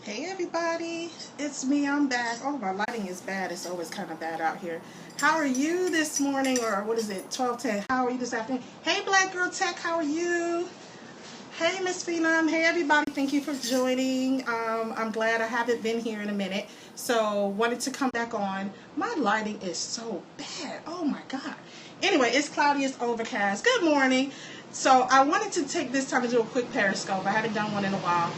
Hey everybody, it's me, I'm back. Oh, my lighting is bad. It's always kind of bad out here. How are you this morning, or what is it, 12:10? How are you this afternoon? Hey Black Girl Tech, how are you? Hey Miss Phenom, hey everybody, thank you for joining. I'm glad I haven't been here in a minute, so wanted to come back on. My lighting is so bad, oh my God. Anyway, it's cloudy, it's overcast. Good morning. So I wanted to take this time to do a quick Periscope. I haven't done one in a while.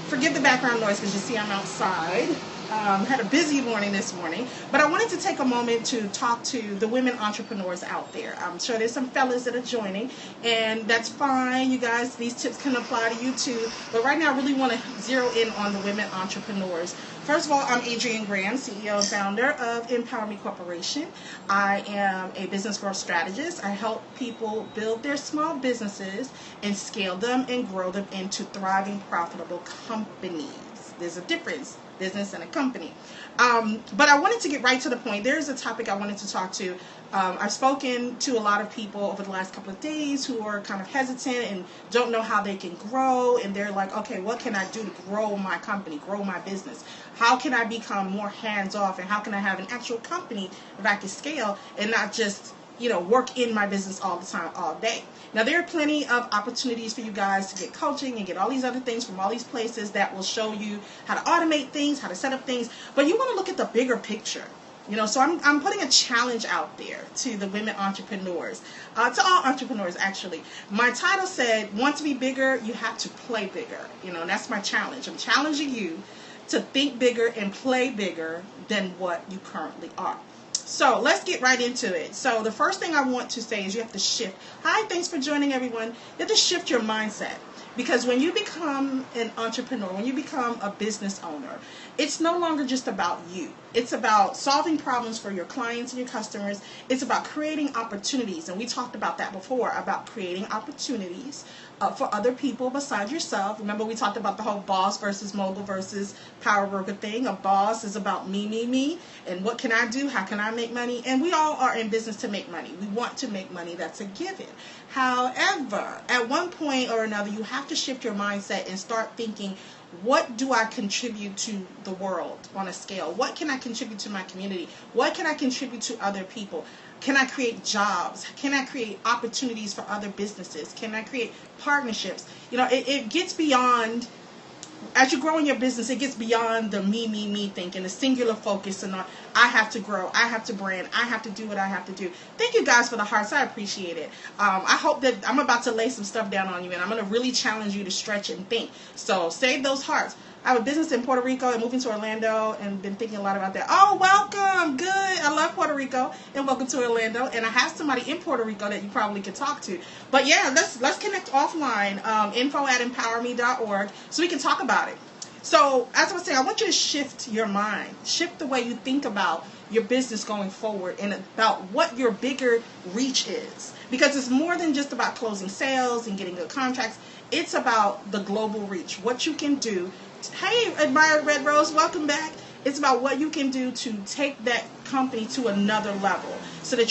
Forgive the background noise because you see I'm outside. Had a busy morning this morning, but I wanted to take a moment to talk to the women entrepreneurs out there. I'm sure there's some fellas that are joining, and that's fine, you guys. These tips can apply to you too, but right now I really want to zero in on the women entrepreneurs. First of all, I'm Adrienne Graham, CEO and founder of Empower Me Corporation. I am a business growth strategist. I help people build their small businesses and scale them and grow them into thriving, profitable companies. There's a difference, business and a company. But I wanted to get right to the point. There's a topic I wanted to talk to. I've spoken to a lot of people over the last couple of days who are kind of hesitant and don't know how they can grow. And they're like, okay, what can I do to grow my company, grow my business? How can I become more hands-off? And how can I have an actual company that I can scale and not just, work in my business all the time, all day? Now, there are plenty of opportunities for you guys to get coaching and get all these other things from all these places that will show you how to automate things, how to set up things. But you want to look at the bigger picture. So I'm putting a challenge out there to the women entrepreneurs, to all entrepreneurs, actually. My title said, want to be bigger, you have to play bigger. And that's my challenge. I'm challenging you to think bigger and play bigger than what you currently are. So let's get right into it. So the first thing I want to say is you have to shift. Hi, thanks for joining, everyone. You have to shift your mindset. Because when you become an entrepreneur, when you become a business owner, it's no longer just about you. It's about solving problems for your clients and your customers. It's about creating opportunities. And we talked about that before, about creating opportunities for other people besides yourself. Remember, we talked about the whole boss versus mogul versus power broker thing. A boss is about me. And what can I do? How can I make money? And we all are in business to make money. We want to make money. That's a given. However, at one point or another, you have to shift your mindset and start thinking, what do I contribute to the world on a scale? What can I contribute to my community? What can I contribute to other people? Can I create jobs? Can I create opportunities for other businesses? Can I create partnerships? It gets beyond, as you grow in your business, it gets beyond the me thinking, the singular focus, and I have to grow, I have to brand, I have to do what I have to do. Thank you guys for the hearts. I appreciate it. I hope that I'm about to lay some stuff down on you, and I'm going to really challenge you to stretch and think. So save those hearts. I have a business in Puerto Rico and moving to Orlando and been thinking a lot about that. Oh, welcome. Good. I love Puerto Rico and welcome to Orlando. And I have somebody in Puerto Rico that you probably could talk to. But yeah, let's connect offline, info@empowerme.org, so we can talk about it. So as I was saying, I want you to shift your mind, shift the way you think about your business going forward and about what your bigger reach is. Because it's more than just about closing sales and getting good contracts. It's about the global reach, what you can do. Hey, Admired Red Rose, welcome back. It's about what you can do to take that company to another level. So that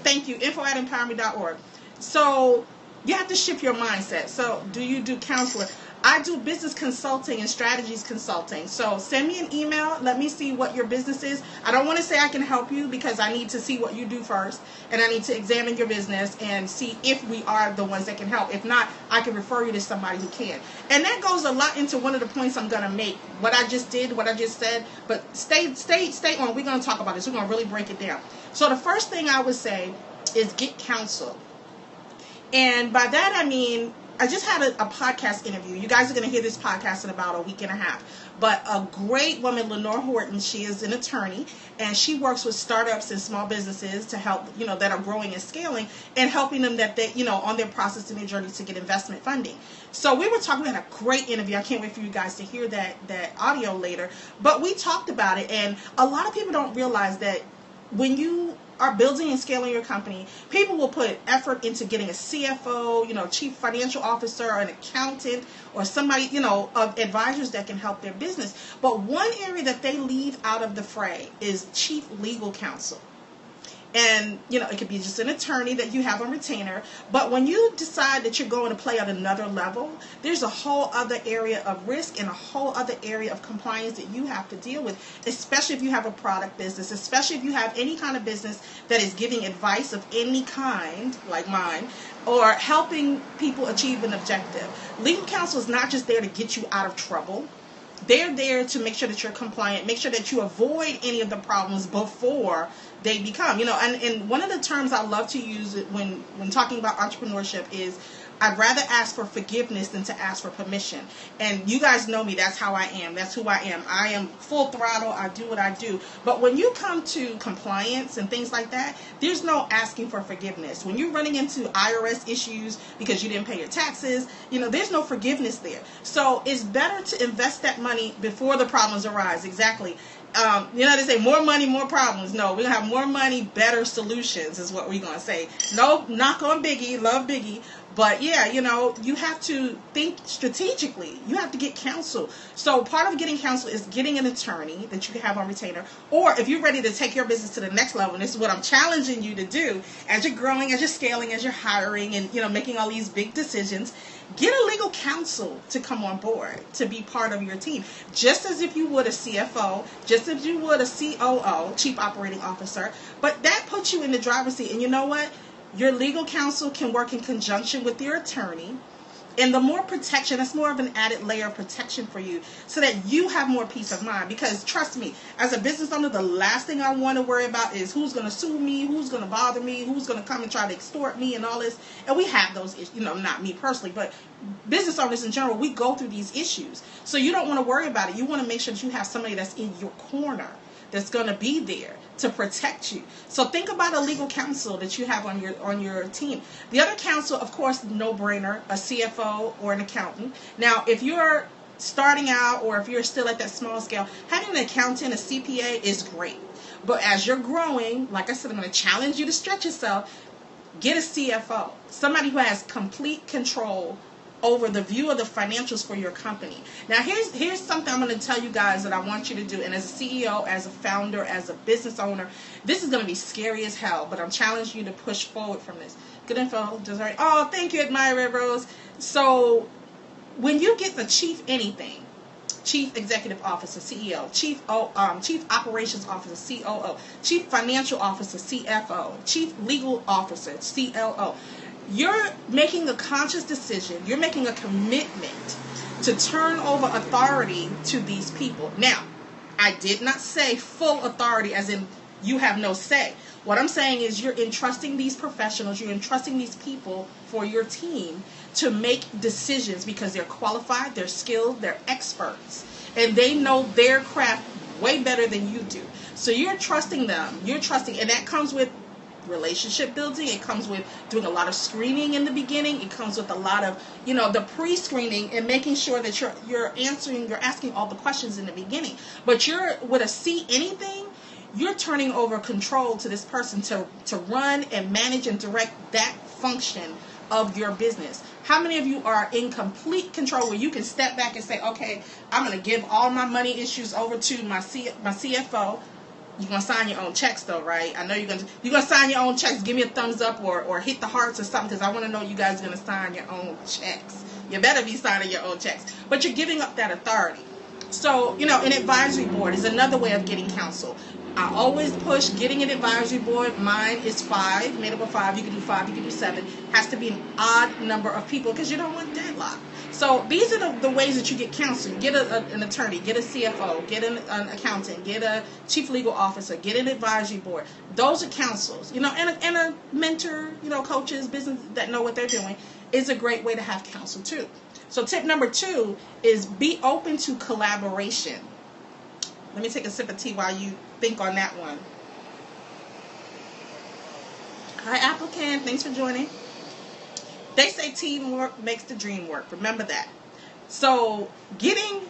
thank you, info@empowerme.org. So you have to shift your mindset. So do you do counseling? I do business consulting and strategies consulting. So send me an email. Let me see what your business is. I don't want to say I can help you because I need to see what you do first. And I need to examine your business and see if we are the ones that can help. If not, I can refer you to somebody who can. And that goes a lot into one of the points I'm going to make. What I just did, what I just said. But stay on. We're going to talk about this. We're going to really break it down. So the first thing I would say is get counsel. And by that I mean, I just had a podcast interview. You guys are going to hear this podcast in about a week and a half. But a great woman, Lenore Horton, she is an attorney, and she works with startups and small businesses to help, that are growing and scaling, and helping them that they, on their process and their journey to get investment funding. So we were talking, we had a great interview. I can't wait for you guys to hear that audio later. But we talked about it, and a lot of people don't realize that when you are building and scaling your company, people will put effort into getting a CFO, chief financial officer, or an accountant, or somebody, of advisors that can help their business. But one area that they leave out of the fray is chief legal counsel. And, it could be just an attorney that you have on retainer. But when you decide that you're going to play at another level, there's a whole other area of risk and a whole other area of compliance that you have to deal with, especially if you have a product business, especially if you have any kind of business that is giving advice of any kind, like mine, or helping people achieve an objective. Legal counsel is not just there to get you out of trouble. They're there to make sure that you're compliant, make sure that you avoid any of the problems before they become, and one of the terms I love to use when talking about entrepreneurship is I'd rather ask for forgiveness than to ask for permission. And you guys know me, that's how I am. That's who I am. I am full throttle. I do what I do. But when you come to compliance and things like that, there's no asking for forgiveness. When you're running into IRS issues because you didn't pay your taxes, there's no forgiveness there. So it's better to invest that money before the problems arise. Exactly. They say more money, more problems. No, we're going to have more money, better solutions is what we're going to say. No, knock on Biggie, love Biggie. But yeah, you have to think strategically. You have to get counsel. So part of getting counsel is getting an attorney that you can have on retainer. Or if you're ready to take your business to the next level, and this is what I'm challenging you to do, as you're growing, as you're scaling, as you're hiring, and making all these big decisions, get a legal counsel to come on board, to be part of your team. Just as if you would a CFO, just as you would a COO, Chief Operating Officer. But that puts you in the driver's seat. And you know what? Your legal counsel can work in conjunction with your attorney. And the more protection, that's more of an added layer of protection for you so that you have more peace of mind. Because trust me, as a business owner, the last thing I want to worry about is who's going to sue me, who's going to bother me, who's going to come and try to extort me and all this. And we have those issues, not me personally, but business owners in general, we go through these issues. So you don't want to worry about it. You want to make sure that you have somebody that's in your corner, that's going to be there to protect you. So think about a legal counsel that you have on your team. The other counsel, of course, no-brainer, a CFO or an accountant. Now, if you're starting out or if you're still at that small scale, having an accountant, a CPA is great. But as you're growing, like I said, I'm going to challenge you to stretch yourself. Get a CFO, somebody who has complete control over the view of the financials for your company. Now, here's something I'm going to tell you guys that I want you to do. And as a CEO, as a founder, as a business owner, this is going to be scary as hell, but I'm challenging you to push forward from this. Good info, just right. Oh, thank you, Admire Rose. So when you get the chief anything, Chief Executive Officer, CEO, Chief Operations Officer, COO, Chief Financial Officer, CFO, Chief Legal Officer, CLO, you're making a conscious decision, you're making a commitment to turn over authority to these people. Now, I did not say full authority as in you have no say. What I'm saying is you're entrusting these professionals, you're entrusting these people for your team to make decisions because they're qualified, they're skilled, they're experts, and they know their craft way better than you do. So you're trusting them, and that comes with relationship building. It comes with doing a lot of screening in the beginning. It comes with a lot of, the pre-screening and making sure that you're asking all the questions in the beginning. But you're with a see anything, you're turning over control to this person to run and manage and direct that function of your business. How many of you are in complete control where you can step back and say, okay, I'm going to give all my money issues over to my CFO. You're going to sign your own checks though, right? I know you're going to sign your own checks. Give me a thumbs up or hit the hearts or something, because I want to know you guys are going to sign your own checks. You better be signing your own checks. But you're giving up that authority. So, an advisory board is another way of getting counsel. I always push getting an advisory board. Mine is 5, made up of 5. You can do 5, you can do 7. Has to be an odd number of people because you don't want deadlock. So these are the ways that you get counsel. Get an attorney, get a CFO, get an accountant, get a chief legal officer, get an advisory board. Those are counsels, and a mentor, coaches, business that know what they're doing is a great way to have counsel too. So tip number 2 is be open to collaboration. Let me take a sip of tea while you think on that one. Hi, applicant. Thanks for joining. They say teamwork makes the dream work. Remember that. So getting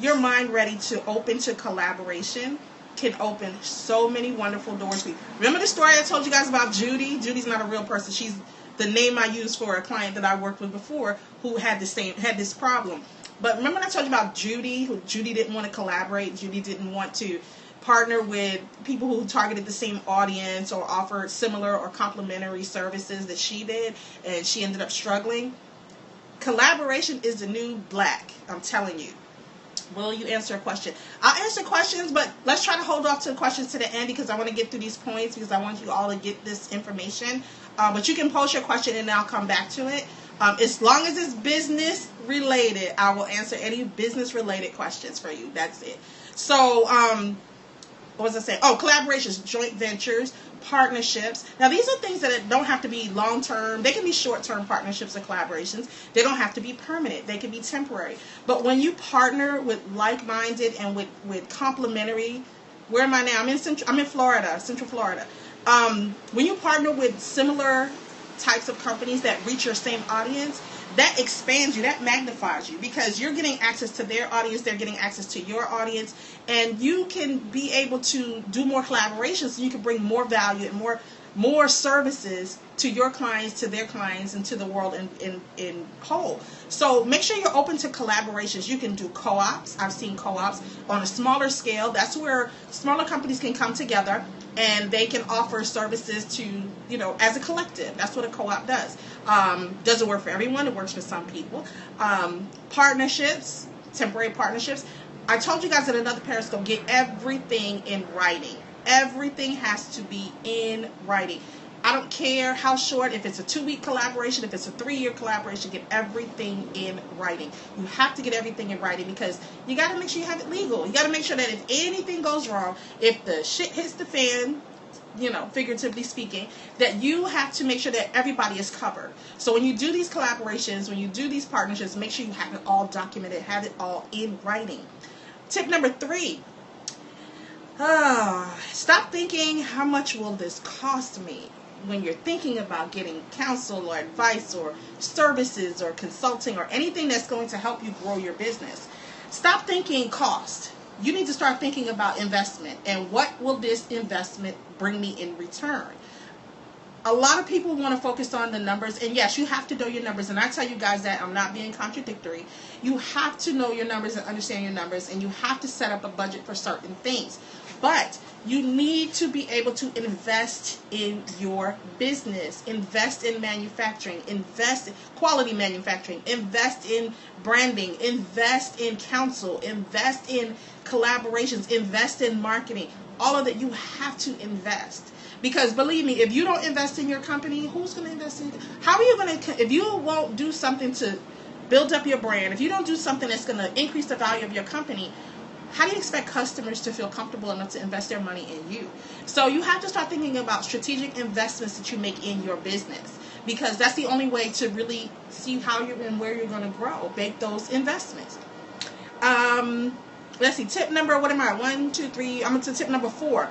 your mind ready to open to collaboration can open so many wonderful doors for you. Remember the story I told you guys about Judy? Judy's not a real person. She's the name I used for a client that I worked with before who had this problem. But remember I told you about Judy? Judy didn't want to collaborate. Judy didn't want to partner with people who targeted the same audience or offered similar or complementary services that she did, and she ended up struggling. Collaboration is the new black, I'm telling you. Will you answer a question? I'll answer questions, but let's try to hold off to the questions to the end because I want to get through these points because I want you all to get this information. But you can post your question and I'll come back to it. As long as it's business related, I will answer any business related questions for you. That's it. So, what was I saying? Oh, collaborations, joint ventures, partnerships. Now, these are things that don't have to be long-term. They can be short-term partnerships or collaborations. They don't have to be permanent. They can be temporary. But when you partner with like-minded and with complementary, where am I now? I'm in Florida, Central Florida. When you partner with similar types of companies that reach your same audience, that expands you, that magnifies you, because you're getting access to their audience, they're getting access to your audience, and you can be able to do more collaborations so you can bring more value and more services to your clients, to their clients, and to the world in whole. So make sure you're open to collaborations. You can do co-ops. I've seen co-ops on a smaller scale. That's where smaller companies can come together and they can offer services to, as a collective. That's what a co-op does. Doesn't work for everyone. It works for some people. Partnerships, temporary partnerships. I told you guys in another Periscope, get everything in writing. Everything has to be in writing. I don't care how short, if it's a 2-week collaboration, if it's a 3-year collaboration, get everything in writing. You have to get everything in writing because you got to make sure you have it legal. You got to make sure that if anything goes wrong, if the shit hits the fan, figuratively speaking, that you have to make sure that everybody is covered. So when you do these collaborations, when you do these partnerships, make sure you have it all documented, have it all in writing. Tip number 3. Stop thinking, how much will this cost me? When you're thinking about getting counsel or advice or services or consulting or anything that's going to help you grow your business, stop thinking cost. You need to start thinking about investment and what will this investment bring me in return. A lot of people want to focus on the numbers, and yes, you have to know your numbers, and I tell you guys that I'm not being contradictory. You have to know your numbers and understand your numbers, and you have to set up a budget for certain things. But you need to be able to invest in your business, invest in manufacturing, invest in quality manufacturing, invest in branding, invest in counsel, invest in collaborations, invest in marketing. All of that, you have to invest. Because believe me, if you don't invest in your company, who's going to invest in you? How are you going to, if you won't do something to build up your brand, if you don't do something that's going to increase the value of your company, how do you expect customers to feel comfortable enough to invest their money in you? So you have to start thinking about strategic investments that you make in your business, because that's the only way to really see how you're and where you're going to grow. Make those investments. Let's see. Tip number, what am I? 1, 2, 3. I'm into tip number 4.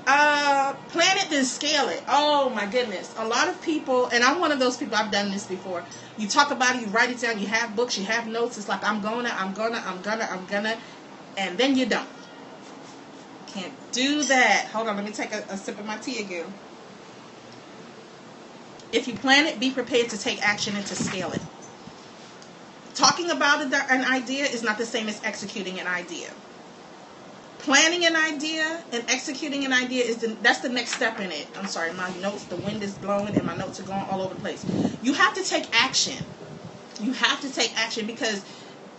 Plan it, then scale it. Oh my goodness. A lot of people, and I'm one of those people, I've done this before. You talk about it, you write it down, you have books, you have notes. It's like, I'm gonna, and then you don't. Can't do that. Hold on, let me take a sip of my tea again. If you plan it, be prepared to take action and to scale it. Talking about an idea is not the same as executing an idea. Planning an idea and executing an idea that's the next step in it. I'm sorry, my notes, the wind is blowing and my notes are going all over the place. You have to take action. You have to take action, because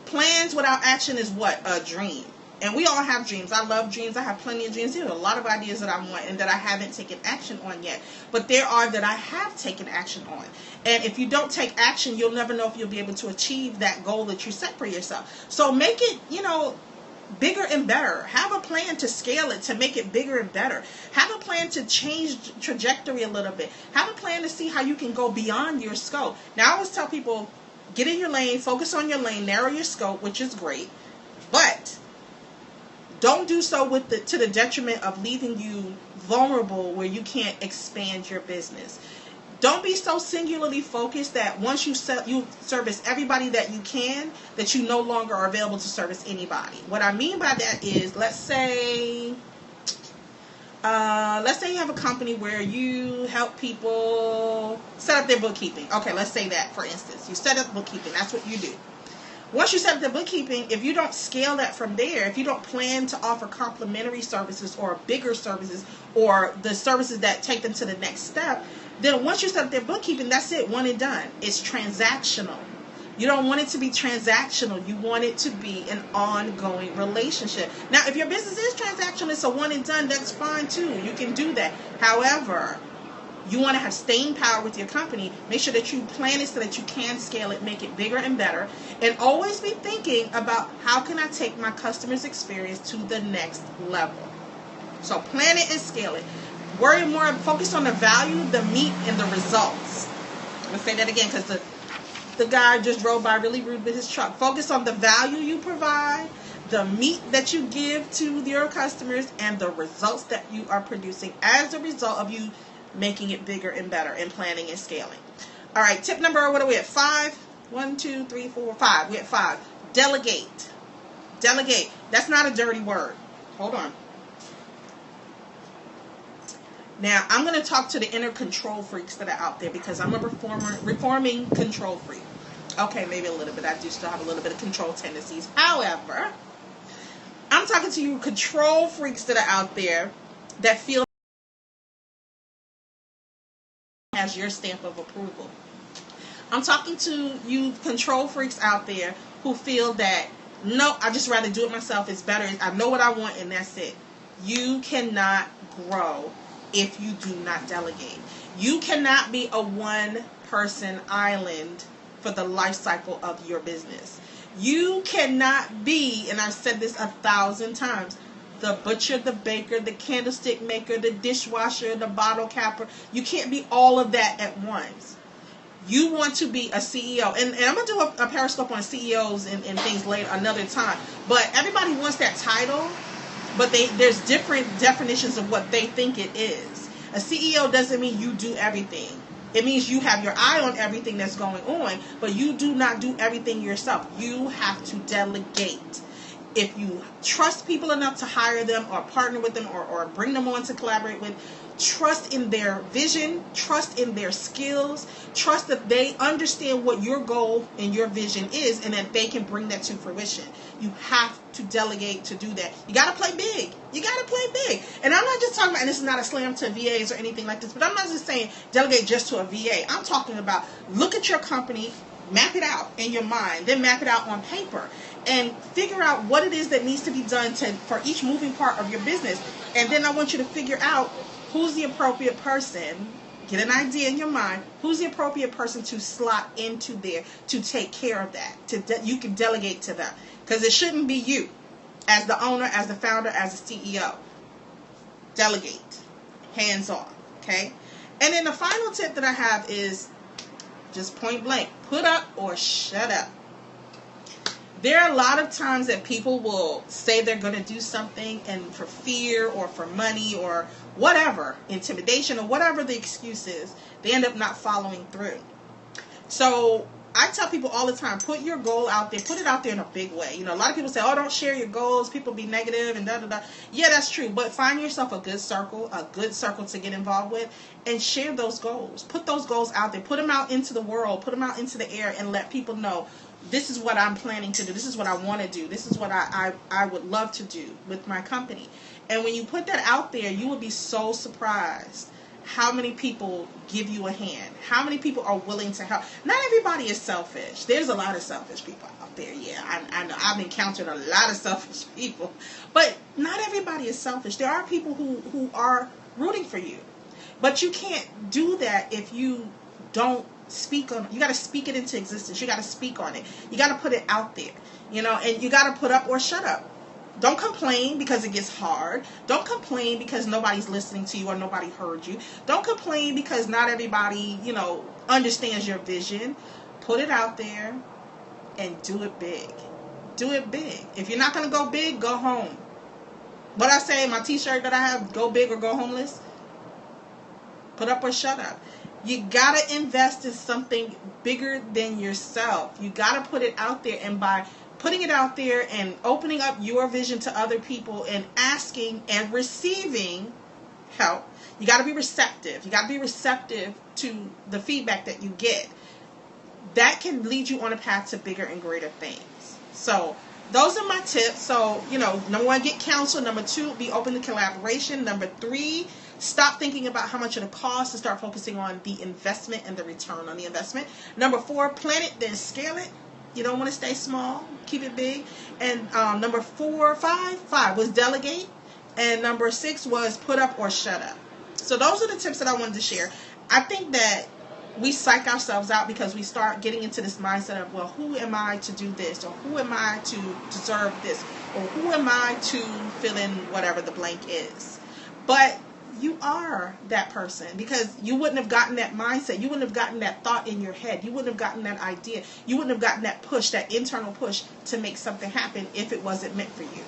plans without action is what? A dream. And we all have dreams. I love dreams. I have plenty of dreams. There are a lot of ideas that I want and that I haven't taken action on yet. But there are that I have taken action on. And if you don't take action, you'll never know if you'll be able to achieve that goal that you set for yourself. So make it, bigger and better. Have a plan to scale it, to make it bigger and better. Have a plan to change trajectory a little bit. Have a plan to see how you can go beyond your scope. Now, I always tell people, get in your lane, focus on your lane, narrow your scope, which is great. But don't do so to the detriment of leaving you vulnerable where you can't expand your business. Don't be so singularly focused that once you service everybody that you can, that you no longer are available to service anybody. What I mean by that is, let's say you have a company where you help people set up their bookkeeping. Okay, let's say that, for instance. You set up bookkeeping. That's what you do. Once you set up the bookkeeping, if you don't scale that from there, if you don't plan to offer complementary services or bigger services or the services that take them to the next step, then once you set up their bookkeeping, that's it, one and done. It's transactional. You don't want it to be transactional. You want it to be an ongoing relationship. Now, if your business is transactional, it's a one and done, that's fine too. You can do that. However, you want to have staying power with your company. Make sure that you plan it so that you can scale it, make it bigger and better. And always be thinking about, how can I take my customer's experience to the next level? So plan it and scale it. Worry more, focus on the value, the meat, and the results. I'm going to say that again because the guy just drove by really rude with his truck. Focus on the value you provide, the meat that you give to your customers, and the results that you are producing as a result of you making it bigger and better and planning and scaling. All right, tip number, what are we at? 5? 1, 2, 3, 4, 5. We're at 5. Delegate. Delegate. That's not a dirty word. Hold on. Now, I'm going to talk to the inner control freaks that are out there because I'm a reforming control freak. Okay, maybe a little bit. I do still have a little bit of control tendencies. However, I'm talking to you control freaks that are out there that feel has your stamp of approval. I'm talking to you control freaks out there who feel that, no, I just rather do it myself. It's better. I know what I want and that's it. You cannot grow if you do not delegate. You cannot be a one-person island for the life cycle of your business. You cannot be, and I've said this 1,000 times, the butcher, the baker, the candlestick maker, the dishwasher, the bottle capper. You can't be all of that at once. You want to be a CEO. And I'm going to do a periscope on CEOs and things later another time. But everybody wants that title. But there's different definitions of what they think it is. A CEO doesn't mean you do everything. It means you have your eye on everything that's going on, but you do not do everything yourself. You have to delegate. If you trust people enough to hire them or partner with them or bring them on to collaborate with, trust in their vision, trust in their skills, trust that they understand what your goal and your vision is and that they can bring that to fruition. You have to delegate to do that. You got to play big. You got to play big. And I'm not just talking about, and this is not a slam to VAs or anything like this, but I'm not just saying delegate just to a VA. I'm talking about look at your company, map it out in your mind, then map it out on paper and figure out what it is that needs to be done for each moving part of your business. And then I want you to figure out who's the appropriate person. Get an idea in your mind. Who's the appropriate person to slot into there to take care of that? You can delegate to them. Because it shouldn't be you as the owner, as the founder, as the CEO. Delegate. Hands on. Okay? And then the final tip that I have is just point blank. Put up or shut up. There are a lot of times that people will say they're going to do something and for fear or for money or whatever, intimidation or whatever the excuse is, they end up not following through. So I tell people all the time, put your goal out there, put it out there in a big way. You know, a lot of people say, oh, don't share your goals, people be negative and da-da-da. Yeah, that's true, but find yourself a good circle to get involved with and share those goals. Put those goals out there, put them out into the world, put them out into the air and let people know, this is what I'm planning to do, this is what I want to do, this is what I would love to do with my company. And when you put that out there, you will be so surprised how many people give you a hand, how many people are willing to help. Not everybody is selfish. There's a lot of selfish people out there. Yeah, I know. I've encountered a lot of selfish people. But not everybody is selfish. There are people who are rooting for you. But you can't do that if you don't speak on it. You got to speak it into existence. You got to speak on it. You got to put it out there. You know, and you got to put up or shut up. Don't complain because it gets hard. Don't complain because nobody's listening to you or nobody heard you. Don't complain because not everybody, you know, understands your vision. Put it out there and do it big. Do it big. If you're not going to go big, go home. What I say, my t-shirt that I have, go big or go homeless. Put up or shut up. You got to invest in something bigger than yourself. You got to put it out there, and by putting it out there and opening up your vision to other people and asking and receiving help, you got to be receptive. You got to be receptive to the feedback that you get. that can lead you on a path to bigger and greater things. So those are my tips. So, number 1, get counsel. Number 2, be open to collaboration. Number 3, stop thinking about how much it'll cost and start focusing on the investment and the return on the investment. Number 4, plan it, then scale it. You don't want to stay small. Keep it big. And number 5 was delegate. And number 6 was put up or shut up. So those are the tips that I wanted to share. I think that we psych ourselves out because we start getting into this mindset of, well, who am I to do this? Or who am I to deserve this? Or who am I to fill in whatever the blank is? But you are that person, because you wouldn't have gotten that mindset. You wouldn't have gotten that thought in your head. You wouldn't have gotten that idea. You wouldn't have gotten that push, that internal push to make something happen if it wasn't meant for you.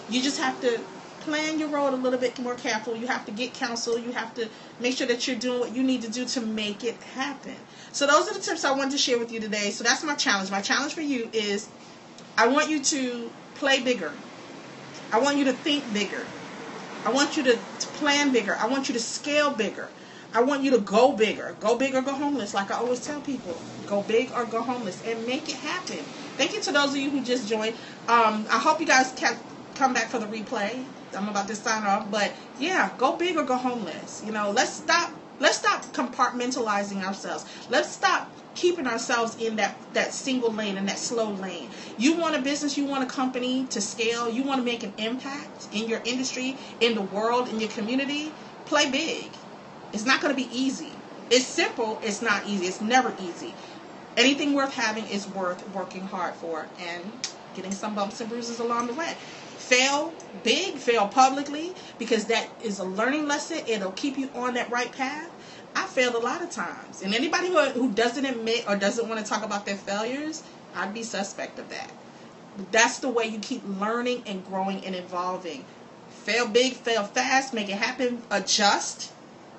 You just have to plan your road a little bit more careful. You have to get counsel. You have to make sure that you're doing what you need to do to make it happen. So those are the tips I wanted to share with you today. So that's my challenge. My challenge for you is I want you to play bigger. I want you to think bigger. I want you to plan bigger. I want you to scale bigger. I want you to go bigger. Go big or go homeless, like I always tell people. Go big or go homeless, and make it happen. Thank you to those of you who just joined. I hope you guys can come back for the replay. I'm about to sign off, but yeah, go big or go homeless. Let's stop compartmentalizing ourselves. Let's stop keeping ourselves in that single lane and that slow lane. You want a business, you want a company to scale, you want to make an impact in your industry, in the world, in your community, play big. It's not going to be easy. It's simple, it's not easy. It's never easy. Anything worth having is worth working hard for and getting some bumps and bruises along the way. Fail big, fail publicly, because that is a learning lesson. It'll keep you on that right path. I failed a lot of times. And anybody who doesn't admit or doesn't want to talk about their failures, I'd be suspect of that. That's the way you keep learning and growing and evolving. Fail big, fail fast, make it happen, adjust.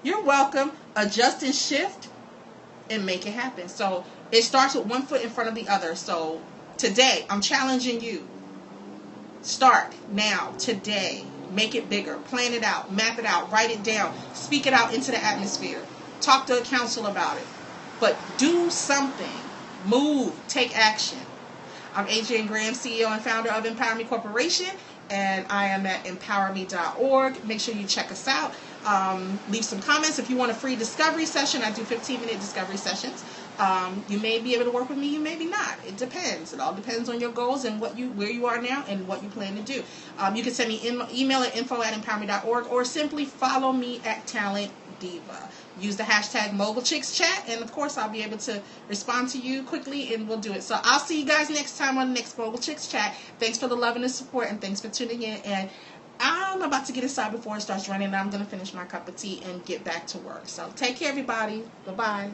You're welcome. Adjust and shift and make it happen. So it starts with one foot in front of the other. So today, I'm challenging you. Start now, today. Make it bigger. Plan it out. Map it out. Write it down. Speak it out into the atmosphere. Talk to a counsel about it. But do something. Move. Take action. I'm Adrienne Graham, CEO and founder of Empower Me Corporation, and I am at empowerme.org. Make sure you check us out. Leave some comments. If you want a free discovery session, I do 15-minute discovery sessions. You may be able to work with me, you may be not. It depends. It all depends on your goals and where you are now and what you plan to do. You can send me email at info@empowerme.org, or simply follow me at talentdiva. Use the hashtag MobileChicksChat, and of course I'll be able to respond to you quickly, and we'll do it. So I'll see you guys next time on the next Mobile Chicks Chat. Thanks for the love and the support, and thanks for tuning in. And I'm about to get inside before it starts running, and I'm going to finish my cup of tea and get back to work. So take care, everybody. Bye-bye.